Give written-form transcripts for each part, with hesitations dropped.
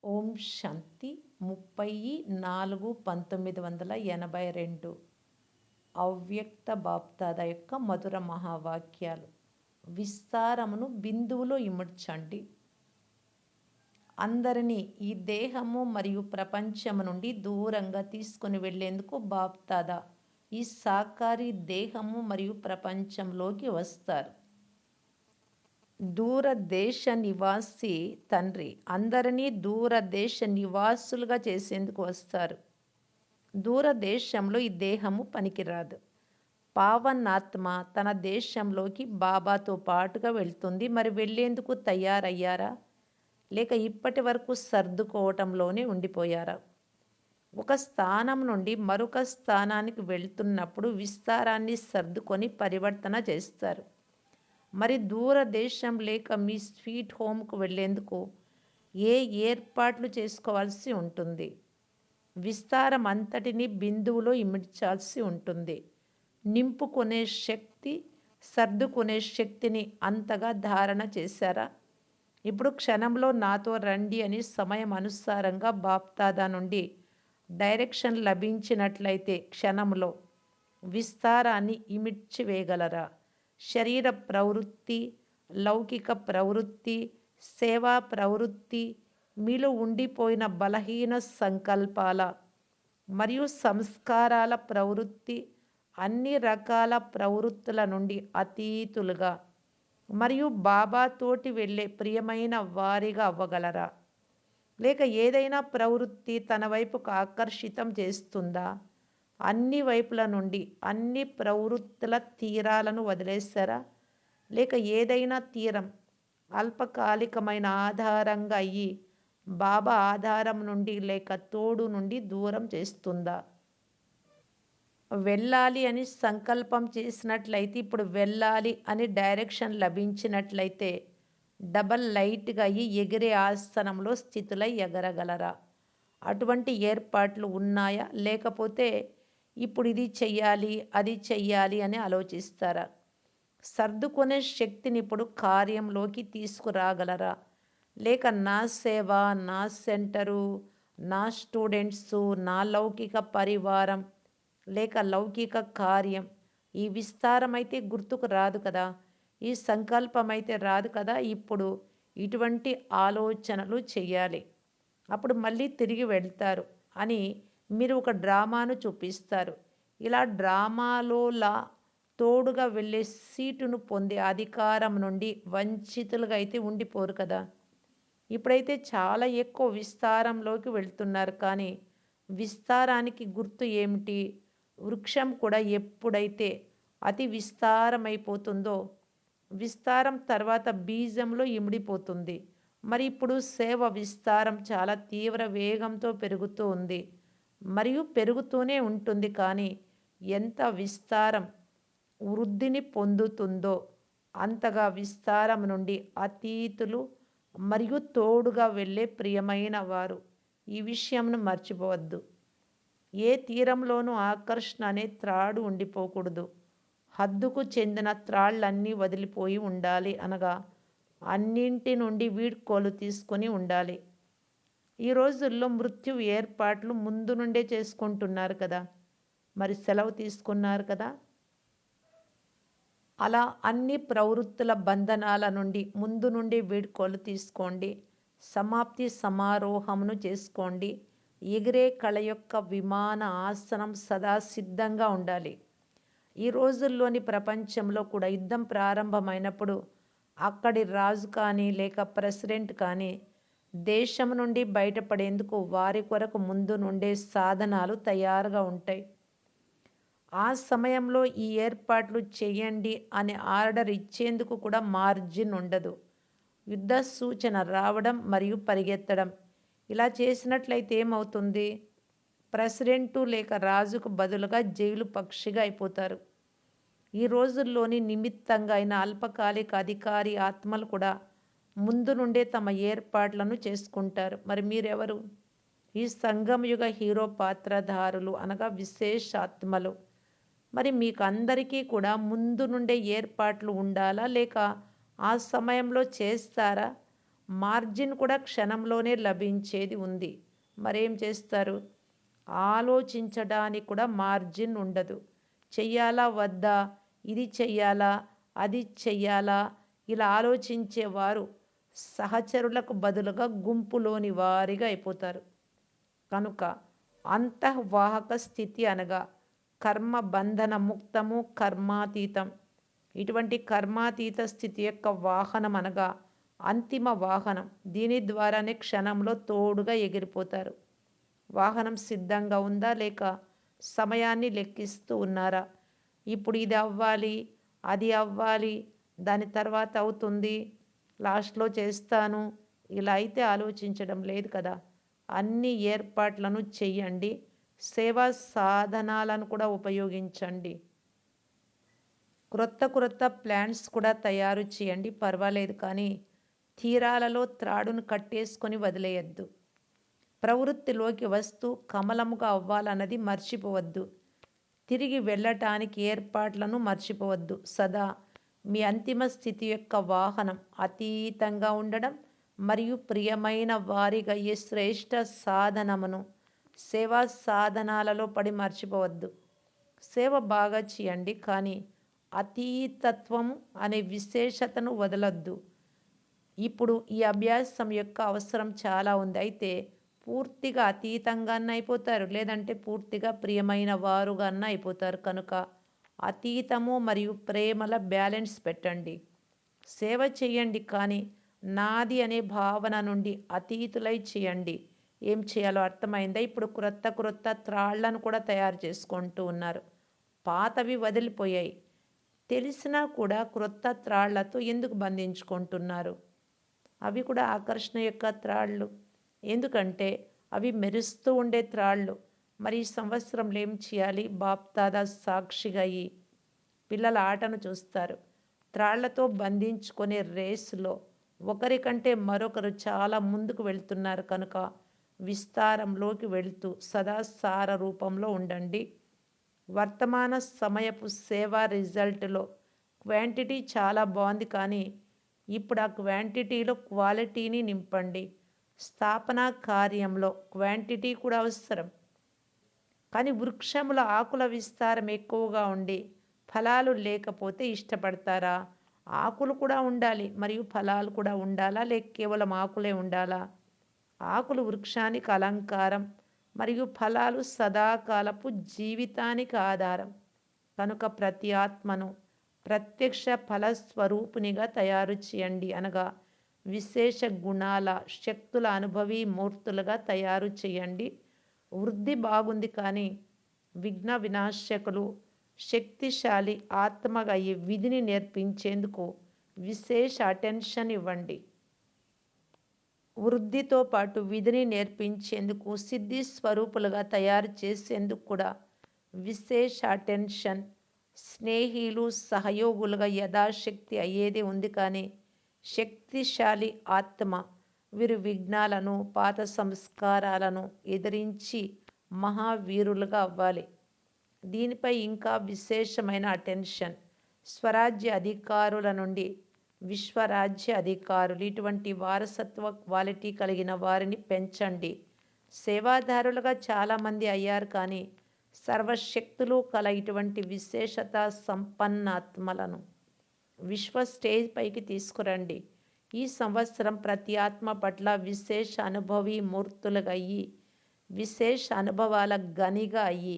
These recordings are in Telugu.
ఓం శాంతి 30/4/1982 అవ్యక్త బాప్దాద యొక్క మధుర మహావాక్యాలు. విస్తారమును బిందువులో ఇముడ్చండి. అందరినీ ఈ దేహము మరియు ప్రపంచము నుండి దూరంగా తీసుకుని వెళ్లేందుకు బాప్దాద ఈ సాకారి దేహము మరియు ప్రపంచంలోకి వస్తారు. దూరదేశ నివాసి తండ్రి అందరినీ దూరదేశ నివాసులుగా చేసేందుకు వస్తారు. దూరదేశంలో ఈ దేహము పనికిరాదు. పావనాత్మ తన దేశంలోకి బాబాతో పాటుగా వెళ్తుంది. మరి వెళ్లేందుకు తయారయ్యారా, లేక ఇప్పటి వరకు సర్దుకోవటంలోనే ఉండిపోయారా? ఒక స్థానం నుండి మరొక స్థానానికి వెళ్తున్నప్పుడు విస్తారాన్ని సర్దుకొని పరివర్తన చేస్తారు. మరి దూరదేశం లేక మీ స్వీట్ హోమ్కు వెళ్లేందుకు ఏ ఏర్పాట్లు చేసుకోవాల్సి ఉంటుంది? విస్తారం అంతటిని బిందువులో ఇమిడ్చాల్సి ఉంటుంది. నింపుకునే శక్తి, సర్దుకునే శక్తిని అంతగా ధారణ చేశారా? ఇప్పుడు క్షణంలో నాతో రండి అని సమయం అనుసారంగా బాప్దాదా నుండి డైరెక్షన్ లభించినట్లయితే క్షణంలో విస్తారాన్ని ఇమిడ్చివేయగలరా? శరీర ప్రవృత్తి, లౌకిక ప్రవృత్తి, సేవా ప్రవృత్తి, మీలో ఉండిపోయిన బలహీన సంకల్పాల మరియు సంస్కారాల ప్రవృత్తి, అన్ని రకాల ప్రవృత్తుల నుండి అతీతులుగా మరియు బాబాతోటి వెళ్ళే ప్రియమైన వారిగా అవ్వగలరా? లేక ఏదైనా ప్రవృత్తి తన వైపుకు ఆకర్షితం చేస్తుందా? అన్ని వైపుల నుండి అన్ని ప్రవృత్తుల తీరాలను వదిలేశారా? లేక ఏదైనా తీరం అల్పకాలికమైన ఆధారంగా అయ్యి బాబా ఆధారం నుండి లేక తోడు నుండి దూరం చేస్తుందా? వెళ్ళాలి అని సంకల్పం చేసినట్లయితే, ఇప్పుడు వెళ్ళాలి అని డైరెక్షన్ లభించినట్లయితే డబల్ లైట్గా అయ్యి ఎగిరే ఆసనంలో స్థితులై ఎగరగలరా? అటువంటి ఏర్పాట్లు ఉన్నాయా? లేకపోతే ఇప్పుడు ఇది చెయ్యాలి, అది చెయ్యాలి అని ఆలోచిస్తారా? సర్దుకునే శక్తిని ఇప్పుడు కార్యంలోకి తీసుకురాగలరా? లేక నా సేవ, నా సెంటరు, నా స్టూడెంట్సు, నా లౌకిక పరివారం లేక లౌకిక కార్యం, ఈ విస్తారం అయితే గుర్తుకు రాదు కదా, ఈ సంకల్పం అయితే రాదు కదా. ఇప్పుడు ఇటువంటి ఆలోచనలు చెయ్యాలి. అప్పుడు మళ్ళీ తిరిగి వెళ్తారు అని మీరు ఒక డ్రామాను చూపిస్తారు. ఇలా డ్రామాలోలా తోడుగా వెళ్ళే సీటును పొందే అధికారం నుండి వంచితులుగా అయితే ఉండిపోరు కదా. ఇప్పుడైతే చాలా ఎక్కువ విస్తారంలోకి వెళ్తున్నారు. కానీ విస్తారానికి గుర్తు ఏమిటి? వృక్షం కూడా ఎప్పుడైతే అతి విస్తారమైపోతుందో విస్తారం తర్వాత బీజంలో ఇమిడిపోతుంది. మరి ఇప్పుడు సేవ విస్తారం చాలా తీవ్ర వేగంతో పెరుగుతూ ఉంది మరియు పెరుగుతూనే ఉంటుంది. కానీ ఎంత విస్తారం వృద్ధిని పొందుతుందో అంతగా విస్తారం నుండి అతీతులు మరియు తోడుగా వెళ్ళే ప్రియమైన వారు. ఈ విషయంను మర్చిపోవద్దు. ఏ తీరంలోనూ ఆకర్షణ అనే త్రాడు ఉండిపోకూడదు. హద్దుకు చెందిన త్రాళ్ళన్నీ వదిలిపోయి ఉండాలి. అనగా అన్నింటి నుండి వీడ్కోలు తీసుకొని ఉండాలి. ఈ రోజుల్లో మృత్యు ఏర్పాట్లు ముందు నుండే చేసుకుంటున్నారు కదా. మరి సెలవు తీసుకున్నారు కదా. అలా అన్ని ప్రవృత్తుల బంధనాల నుండి ముందు నుండి వీడ్కోలు తీసుకోండి. సమాప్తి సమారోహమును చేసుకోండి. ఎగిరే కళ యొక్క విమాన ఆసనం సదా సిద్ధంగా ఉండాలి. ఈ రోజుల్లోని ప్రపంచంలో కూడా యుద్ధం ప్రారంభమైనప్పుడు అక్కడి రాజు కానీ లేక ప్రెసిడెంట్ కానీ దేశం నుండి బయటపడేందుకు వారి కొరకు ముందు నుండే సాధనాలు తయారుగా ఉంటాయి. ఆ సమయంలో ఈ ఏర్పాట్లు చేయండి అని ఆర్డర్ ఇచ్చేందుకు కూడా మార్జిన్ ఉండదు. యుద్ధ సూచన రావడం మరియు పరిగెత్తడం, ఇలా చేసినట్లయితే ఏమవుతుంది? ప్రెసిడెంటు లేక రాజుకు బదులుగా జైలు పక్షిగా అయిపోతారు. ఈ రోజుల్లోని నిమిత్తంగా అయిన అల్పకాలిక అధికారి ఆత్మలు కూడా ముందు నుండే తమ ఏర్పాట్లను చేసుకుంటారు. మరి మీరెవరు? ఈ సంగమయుగ హీరో పాత్రధారులు అనగా విశేషాత్మలు. మరి మీకు అందరికీ కూడా ముందు నుండే ఏర్పాట్లు ఉండాలా, లేక ఆ సమయంలో చేస్తారా? మార్జిన్ కూడా క్షణంలోనే లభించేది ఉంది. మరేం చేస్తారు? ఆలోచించడానికి కూడా మార్జిన్ ఉండదు. చెయ్యాలా వద్దా? ఇది చెయ్యాలా? అది చెయ్యాలా? ఇలా ఆలోచించేవారు సహచరులకు బదులుగా గుంపులోని వారిగా అయిపోతారు. కనుక అంతఃవాహక స్థితి అనగా కర్మ బంధన ముక్తము, కర్మాతీతం. ఇటువంటి కర్మాతీత స్థితి యొక్క వాహనం అనగా అంతిమ వాహనం. దీని ద్వారానే క్షణంలో తోడుగా ఎగిరిపోతారు. వాహనం సిద్ధంగా ఉందా లేక సమయాన్ని లెక్కిస్తూ ఉన్నారా? ఇప్పుడు ఇది అవ్వాలి, అది అవ్వాలి, దాని తర్వాత అవుతుంది, లాస్ట్లో చేస్తాను, ఇలా అయితే ఆలోచించడం లేదు కదా. అన్ని ఏర్పాట్లను చెయ్యండి. సేవా సాధనాలను కూడా ఉపయోగించండి. క్రొత్త క్రొత్త ప్లాన్స్ కూడా తయారు చేయండి, పర్వాలేదు, కానీ తీరాలలో త్రాడును కట్టేసుకొని వదిలేయద్దు. ప్రవృత్తిలోకి వస్తూ కమలముగా అవ్వాలన్నది మర్చిపోవద్దు. తిరిగి వెళ్ళటానికి ఏర్పాట్లను మర్చిపోవద్దు. సదా మీ అంతిమ స్థితి యొక్క వాహనం అతీతంగా ఉండడం మరియు ప్రియమైన వారిగా అయ్యే శ్రేష్ఠ సాధనమును సేవా సాధనాలలో పడి మర్చిపోవద్దు. సేవ బాగా చేయండి, కానీ అతీతత్వం అనే విశేషతను వదలొద్దు. ఇప్పుడు ఈ అభ్యాసం యొక్క అవసరం చాలా ఉంది. అయితే పూర్తిగా అతీతంగా అయిపోతారు, లేదంటే పూర్తిగా ప్రియమైన వారుగా అయిపోతారు. కనుక అతీతము మరియు ప్రేమల బ్యాలెన్స్ పెట్టండి. సేవ చేయండి, కానీ నాది అనే భావన నుండి అతీతులై చేయండి. ఏం చేయాలో అర్థమైందా? ఇప్పుడు క్రొత్త క్రొత్త త్రాళ్లను కూడా తయారు చేసుకుంటూ ఉన్నారు. పాతవి వదిలిపోయాయి. తెలిసినా కూడా క్రొత్త త్రాళ్లతో ఎందుకు బంధించుకుంటున్నారు? అవి కూడా ఆకర్షణ యొక్క త్రాళ్ళు. ఎందుకంటే అవి మెరుస్తూ ఉండే త్రాళ్ళు. మరి ఈ సంవత్సరంలో ఏం చేయాలి? బాప్దాదా సాక్షిగా అయ్యి పిల్లల ఆటను చూస్తారు. త్రాళ్లతో బంధించుకునే రేసులో ఒకరికంటే మరొకరు చాలా ముందుకు వెళ్తున్నారు. కనుక విస్తారంలోకి వెళ్తూ సదా సార రూపంలో ఉండండి. వర్తమాన సమయపు సేవా రిజల్ట్లో క్వాంటిటీ చాలా బాగుంది, కానీ ఇప్పుడు ఆ క్వాంటిటీలో క్వాలిటీని నింపండి. స్థాపన కార్యంలో క్వాంటిటీ కూడా అవసరం, కానీ వృక్షముల ఆకుల విస్తారం ఎక్కువగా ఉండి ఫలాలు లేకపోతే ఇష్టపడతారా? ఆకులు కూడా ఉండాలి మరియు ఫలాలు కూడా ఉండాలా, లేక కేవలం ఆకులే ఉండాలా? ఆకులు వృక్షానికి అలంకారం మరియు ఫలాలు సదాకాలపు జీవితానికి ఆధారం. కనుక ప్రతి ఆత్మను ప్రత్యక్ష ఫలస్వరూపునిగా తయారు చేయండి, అనగా విశేష గుణాల శక్తుల అనుభవీ మూర్తులుగా తయారు చేయండి. వృద్ధి బాగుంది, కానీ విఘ్న వినాశకులు శక్తిశాలి ఆత్మగా ఈ విధిని నేర్పించేందుకు విశేష అటెన్షన్ ఇవ్వండి. వృద్ధితో పాటు విధిని నేర్పించేందుకు సిద్ధి స్వరూపులుగా తయారు చేసేందుకు కూడా విశేష అటెన్షన్. స్నేహిలు సహయోగులుగా యథాశక్తి అయ్యేదే ఉంది, కానీ శక్తిశాలి ఆత్మ వీరు విఘ్నాలను పాత సంస్కారాలను ఎదిరించి మహావీరులుగా అవ్వాలి. దీనిపై ఇంకా విశేషమైన అటెన్షన్. స్వరాజ్య అధికారుల నుండి విశ్వరాజ్య అధికారులు ఇటువంటి వారసత్వ క్వాలిటీ కలిగిన వారిని పెంచండి. సేవాదారులుగా చాలామంది అయ్యారు, కానీ సర్వశక్తులు కల ఇటువంటి విశేషత సంపన్నాత్మలను విశ్వ స్టేజ్ పైకి తీసుకురండి. ఈ సంవత్సరం ప్రతి ఆత్మ పట్ల విశేష అనుభవీ మూర్తులుగా అయ్యి విశేష అనుభవాల గనిగా అయ్యి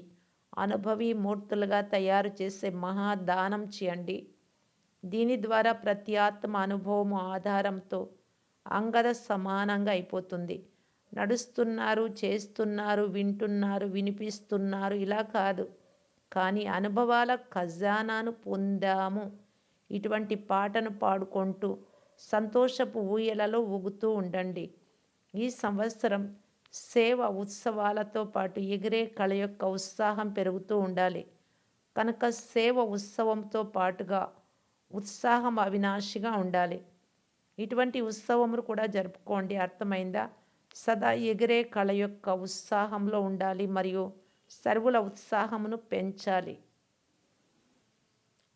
అనుభవీ మూర్తులుగా తయారు చేసే మహాదానం చేయండి. దీని ద్వారా ప్రతి ఆత్మ అనుభవము ఆధారంతో అంగద సమానంగా అయిపోతుంది. నడుస్తున్నారు, చేస్తున్నారు, వింటున్నారు, వినిపిస్తున్నారు, ఇలా కాదు, కానీ అనుభవాల ఖజానాను పొందాము. ఇటువంటి పాటను పాడుకుంటూ సంతోషపు ఊయలలో ఊగుతూ ఉండండి. ఈ సంవత్సరం సేవ ఉత్సవాలతో పాటు ఎగిరే కళ యొక్క ఉత్సాహం పెరుగుతూ ఉండాలి. కనుక సేవ ఉత్సవంతో పాటుగా ఉత్సాహం అవినాశిగా ఉండాలి. ఇటువంటి ఉత్సవములు కూడా జరుపుకోండి, అర్థమైందా? సదా ఎగిరే కళ యొక్క ఉత్సాహంలో ఉండాలి మరియు సర్వుల ఉత్సాహమును పెంచాలి.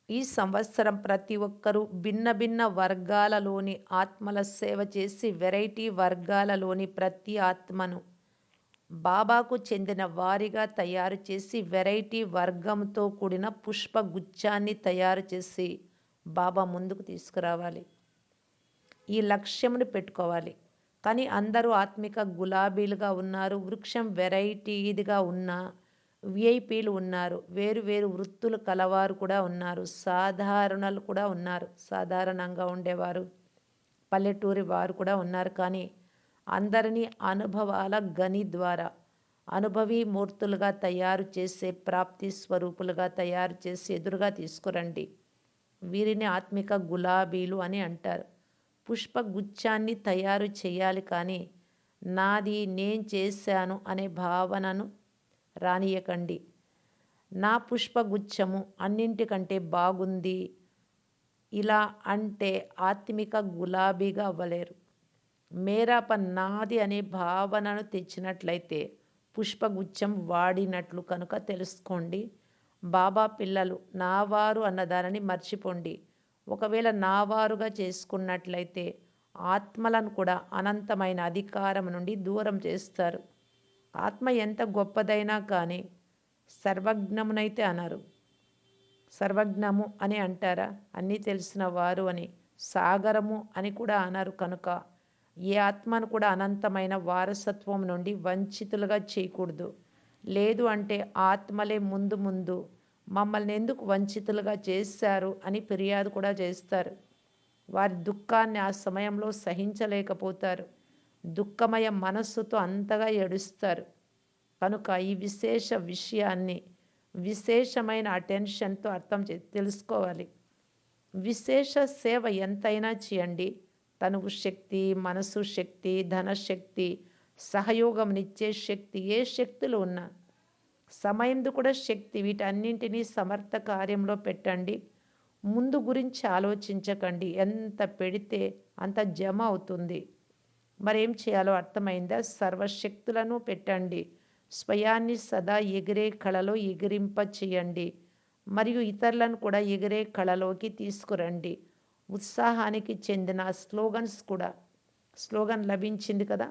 ఈ సంవత్సరం ప్రతి ఒక్కరూ భిన్న భిన్న వర్గాలలోని ఆత్మల సేవ చేసి వెరైటీ వర్గాలలోని ప్రతి ఆత్మను బాబాకు చెందిన వారిగా తయారు చేసి వెరైటీ వర్గంతో కూడిన పుష్పగుచ్చాన్ని తయారు చేసి బాబా ముందుకు తీసుకురావాలి. ఈ లక్ష్యమును పెట్టుకోవాలి. కానీ అందరూ ఆత్మిక గులాబీలుగా ఉన్నారు. వృక్షం వెరైటీగా ఉన్న విఐపీలు ఉన్నారు. వేరు వేరు వృత్తులు కలవారు కూడా ఉన్నారు. సాధారణలు కూడా ఉన్నారు. సాధారణంగా ఉండేవారు, పల్లెటూరి వారు కూడా ఉన్నారు. కానీ అందరినీ అనుభవాల గని ద్వారా అనుభవీ మూర్తులుగా తయారు చేసే ప్రాప్తి స్వరూపులుగా తయారు చేసి ఎదురుగా తీసుకురండి. వీరిని ఆత్మిక గులాబీలు అని అంటారు. పుష్పగుచ్చాన్ని తయారు చేయాలి కానీ నాది నేను చేశాను అనే భావనను రానియకండి. నా పుష్పగుచ్ఛము అన్నింటికంటే బాగుంది ఇలా అంటే ఆత్మిక గులాబీగా అవ్వలేరు. మేరా పన్ నాది అనే భావనను తెచ్చినట్లయితే పుష్పగుచ్ఛం వాడినట్లు కనుక తెలుసుకోండి. బాబా పిల్లలు నావారు అన్నదానిని మర్చిపోండి. ఒకవేళ నావారుగా చేసుకున్నట్లయితే ఆత్మలను కూడా అనంతమైన అధికారం నుండి దూరం చేస్తారు. ఆత్మ ఎంత గొప్పదైనా కానీ సర్వజ్ఞమునైతే అనరు. సర్వజ్ఞము అని అంటారా? అన్నీ తెలిసిన వారు అని. సాగరము అని కూడా అనరు. కనుక ఏ ఆత్మను కూడా అనంతమైన వారసత్వం నుండి వంచితులుగా చేయకూడదు. లేదు అంటే ఆత్మలే ముందు ముందు మమ్మల్ని ఎందుకు వంచితులుగా చేశారు అని ఫిర్యాదు కూడా చేస్తారు. వారి దుఃఖాన్ని ఆ సమయంలో సహించలేకపోతారు. దుఃఖమయ మనస్సుతో అంతగా ఏడుస్తారు. కనుక ఈ విశేష విషయాన్ని విశేషమైన అటెన్షన్తో తెలుసుకోవాలి. విశేష సేవ ఎంతైనా చేయండి. తనువు శక్తి, మనసు శక్తి, ధనశక్తి, సహయోగంనిచ్చే శక్తి, ఏ శక్తులు ఉన్నా సమయందు కూడా శక్తి, వీటన్నింటినీ సమర్థ కార్యంలో పెట్టండి. ముందు గురించి ఆలోచించకండి. ఎంత పెడితే అంత జమ అవుతుంది. మరేం చేయాలో అర్థమైందా? సర్వశక్తులను పెట్టండి. స్వయాన్ని సదా ఎగిరే కళలో ఎగిరింప చేయండి. మరియు ఇతరులను కూడా ఎగిరే కళలోకి తీసుకురండి. ఉత్సాహానికి చెందిన స్లోగన్స్ కూడా స్లోగన్ లభించింది కదా,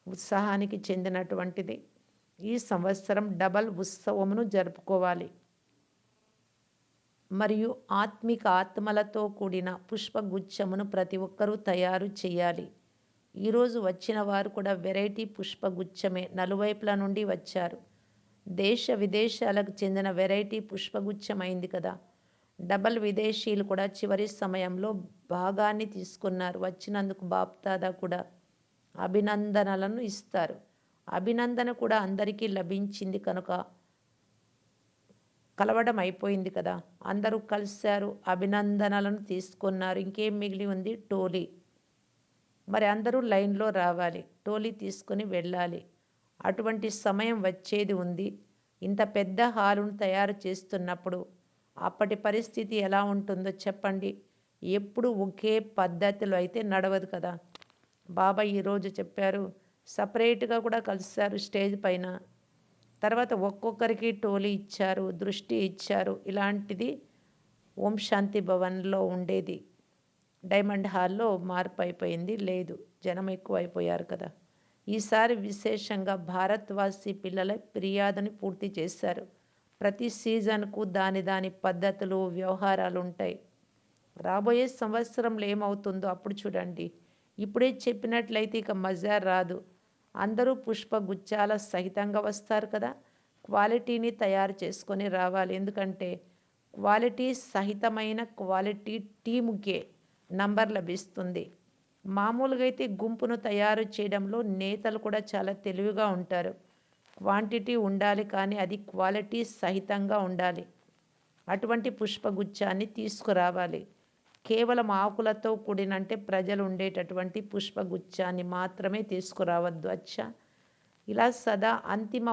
ఉత్సాహానికి చెందినటువంటిది. ఈ సంవత్సరం డబల్ ఉత్సవమును జరుపుకోవాలి. మరియు ఆత్మిక ఆత్మలతో కూడిన పుష్పగుచ్ఛమును ప్రతి ఒక్కరూ తయారు చేయాలి. ఈరోజు వచ్చిన వారు కూడా వెరైటీ పుష్పగుచ్ఛమే, నలువైపుల నుండి వచ్చారు. దేశ విదేశాలకు చెందిన వెరైటీ పుష్పగుచ్ఛం అయింది కదా. డబల్ విదేశీయులు కూడా చివరి సమయంలో భాగాన్ని తీసుకున్నారు. వచ్చినందుకు బాప్దాదా కూడా అభినందనలను ఇస్తారు. అభినందన కూడా అందరికీ లభించింది కనుక కలవడం అయిపోయింది కదా. అందరూ కలిశారు, అభినందనలను తీసుకున్నారు. ఇంకేం మిగిలి ఉంది? టోలీ. మరి అందరూ లైన్లో రావాలి, టోలీ తీసుకొని వెళ్ళాలి. అటువంటి సమయం వచ్చేది ఉంది. ఇంత పెద్ద హాలును తయారు చేస్తున్నప్పుడు అప్పటి పరిస్థితి ఎలా ఉంటుందో చెప్పండి. ఎప్పుడు ఒకే పద్ధతిలో అయితే నడవదు కదా. బాబా ఈరోజు చెప్పారు, సపరేట్గా కూడా కలిశారు స్టేజ్ పైన. తర్వాత ఒక్కొక్కరికి టోలీ ఇచ్చారు, దృష్టి ఇచ్చారు. ఇలాంటిది ఓం శాంతి భవన్లో ఉండేది. డైమండ్ హాల్లో మార్పు అయిపోయింది. లేదు, జనం ఎక్కువ అయిపోయారు కదా. ఈసారి విశేషంగా భారత్వాసి పిల్లల ఫిర్యాదుని పూర్తి చేశారు. ప్రతి సీజన్కు దాని దాని పద్ధతులు, వ్యవహారాలు ఉంటాయి. రాబోయే సంవత్సరంలో ఏమవుతుందో అప్పుడు చూడండి. ఇప్పుడే చెప్పినట్లయితే ఇక మజా రాదు. అందరూ పుష్పగుచ్చాల సహితంగా వస్తారు కదా. క్వాలిటీని తయారు చేసుకొని రావాలి. ఎందుకంటే క్వాలిటీ సహితమైన క్వాలిటీ టీముకే నంబర్ లభిస్తుంది. మామూలుగా అయితే గుంపును తయారు చేయడంలో నేతలు కూడా చాలా తెలివిగా ఉంటారు. క్వాంటిటీ ఉండాలి కానీ అది క్వాలిటీ సహితంగా ఉండాలి. అటువంటి పుష్పగుచ్చాన్ని తీసుకురావాలి. కేవలం ఆకులతో కూడినంటే ప్రజలు ఉండేటటువంటి పుష్పగుచ్చాన్ని మాత్రమే తీసుకురావద్దు. అచ్చా, ఇలా సదా అంతిమ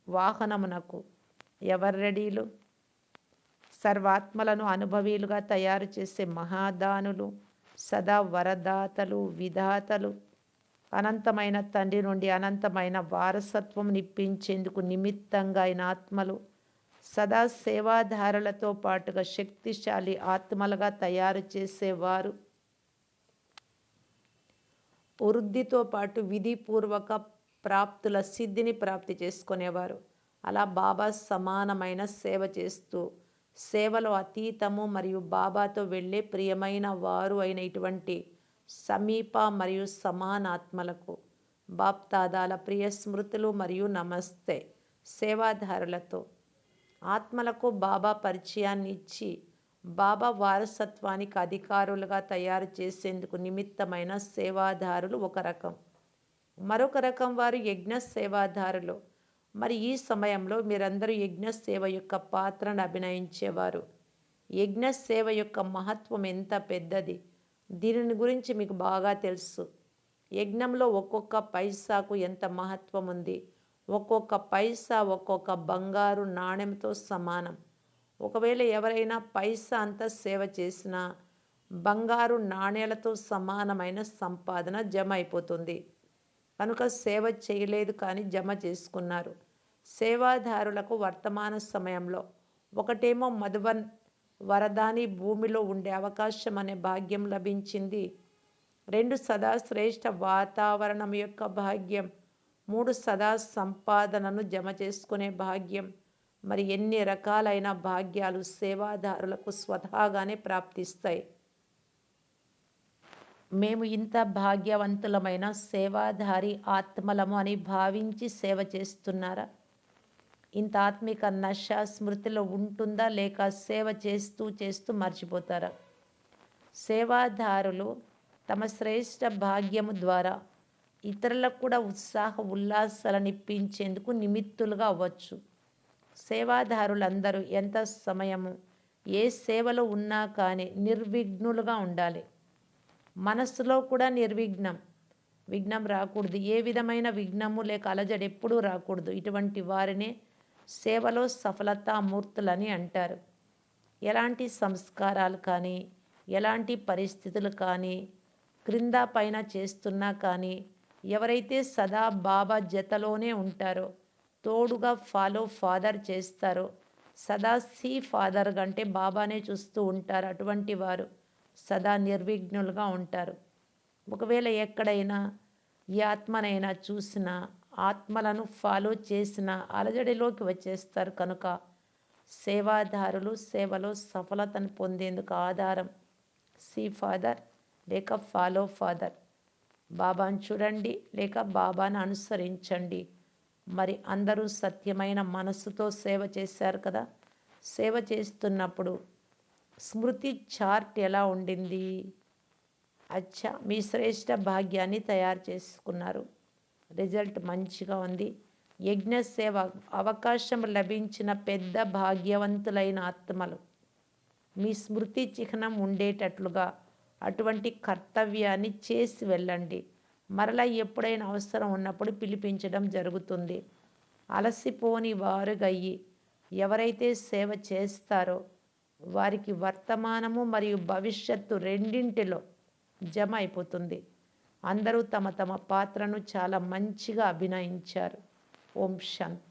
వాహనమునకు ఎవరు రెడీలు? సర్వాత్మలను అనుభవీలుగా తయారు చేసే మహాదానులు, సదా వరదాతలు, విధాతలు, అనంతమైన తండ్రి నుండి అనంతమైన వారసత్వం నిప్పించేందుకు నిమిత్తంగా అయిన ఆత్మలు, సదా సేవాధారులతో పాటుగా శక్తిశాలి ఆత్మలుగా తయారు చేసేవారు, వృద్ధితో పాటు విధిపూర్వక ప్రాప్తుల సిద్ధిని ప్రాప్తి చేసుకునేవారు. అలా బాబా సమానమైన సేవ చేస్తూ, సేవలో అతీతము మరియు బాబాతో వెళ్ళే ప్రియమైన వారు అయిన ఇటువంటి సమీప మరియు సమానాత్మలకు బాప్తాదాల ప్రియ స్మృతులు మరియు నమస్తే. సేవాదారులతో ఆత్మలకు బాబా పరిచయాన్ని ఇచ్చి బాబా వారసత్వానికి అధికారులుగా తయారు చేసేందుకు నిమిత్తమైన సేవాదారులు ఒక రకం. మరొక రకం వారు యజ్ఞ సేవాదారులు. మరి ఈ సమయంలో మీరందరూ యజ్ఞ సేవ యొక్క పాత్రను అభినయించేవారు. యజ్ఞ సేవ యొక్క మహత్వం ఎంత పెద్దది, దీనిని గురించి మీకు బాగా తెలుసు. యజ్ఞంలో ఒక్కొక్క పైసాకు ఎంత మహత్వం ఉంది. ఒక్కొక్క పైసా ఒక్కొక్క బంగారు నాణెంతో సమానం. ఒకవేళ ఎవరైనా పైసా అంతా సేవ చేసినా బంగారు నాణేలతో సమానమైన సంపాదన జమ అయిపోతుంది. కనుక సేవ చేయలేదు కానీ జమ చేసుకున్నారు. సేవాదారులకు వర్తమాన సమయంలో ఒకటేమో మధుబన్ వరదాని భూమిలో ఉండే అవకాశం అనే భాగ్యం లభించింది. 2 సదా శ్రేష్ఠ వాతావరణం యొక్క భాగ్యం. 3 సదా సంపాదనను జమ చేసుకునే భాగ్యం. మరి ఎన్ని రకాలైన భాగ్యాలు సేవాదారులకు స్వతహాగానే ప్రాప్తిస్తాయి. మేము ఇంత భాగ్యవంతులమైన సేవాధారి ఆత్మలము అని భావించి సేవ చేస్తున్నారా? ఇంత ఆత్మిక నశ స్మృతిలో ఉంటుందా, లేక సేవ చేస్తూ చేస్తూ మర్చిపోతారా? సేవాదారులు తమ శ్రేష్ఠ భాగ్యము ద్వారా ఇతరులకు కూడా ఉత్సాహ ఉల్లాసాలను ఇప్పించేందుకు నిమిత్తులుగా అవ్వచ్చు. సేవాదారులందరూ ఎంత సమయము ఏ సేవలో ఉన్నా కానీ నిర్విఘ్నులుగా ఉండాలి. మనస్సులో కూడా విఘ్నం రాకూడదు. ఏ విధమైన విఘ్నము లేక అలజడి ఎప్పుడూ రాకూడదు. ఇటువంటి వారినే సేవలో సఫలతామూర్తులని అంటారు. ఎలాంటి సంస్కారాలు కానీ, ఎలాంటి పరిస్థితులు కానీ, క్రింద పైన చేస్తున్నా కానీ, ఎవరైతే సదా బాబా జతలోనే ఉంటారో, తోడుగా ఫాలో ఫాదర్ చేస్తారో, సదా సీ ఫాదర్ కంటే బాబానే చూస్తూ ఉంటారు. అటువంటి వారు సదా నిర్విఘ్నులుగా ఉంటారు. ఒకవేళ ఎక్కడైనా ఏ ఆత్మనైనా చూసినా, ఆత్మలను ఫాలో చేసిన అలజడిలోకి వచ్చేస్తారు. కనుక సేవాదారులు సేవలో సఫలతను పొందేందుకు ఆధారం సీ ఫాదర్ లేక ఫాలో ఫాదర్. బాబాను చూడండి లేక బాబాను అనుసరించండి. మరి అందరూ సత్యమైన మనస్సుతో సేవ చేశారు కదా. సేవ చేస్తున్నప్పుడు స్మృతి చార్ట్ ఎలా ఉండింది? అచ్చా, మీ శ్రేష్ఠ భాగ్యాన్ని తయారు చేసుకున్నారు. రిజల్ట్ మంచిగా ఉంది. యజ్ఞ సేవ అవకాశం లభించిన పెద్ద భాగ్యవంతులైన ఆత్మలు మీ స్మృతి చిహ్నం ఉండేటట్లుగా అటువంటి కర్తవ్యాన్ని చేసి వెళ్ళండి. మరలా ఎప్పుడైనా అవసరం ఉన్నప్పుడు పిలిపించడం జరుగుతుంది. అలసిపోని వారుగయ్యి ఎవరైతే సేవ చేస్తారో వారికి వర్తమానము మరియు భవిష్యత్తు రెండింటిలో జమ అయిపోతుంది. అందరూ తమ తమ పాత్రను చాలా మంచిగా అభినయించారు. ఓం శాంతి.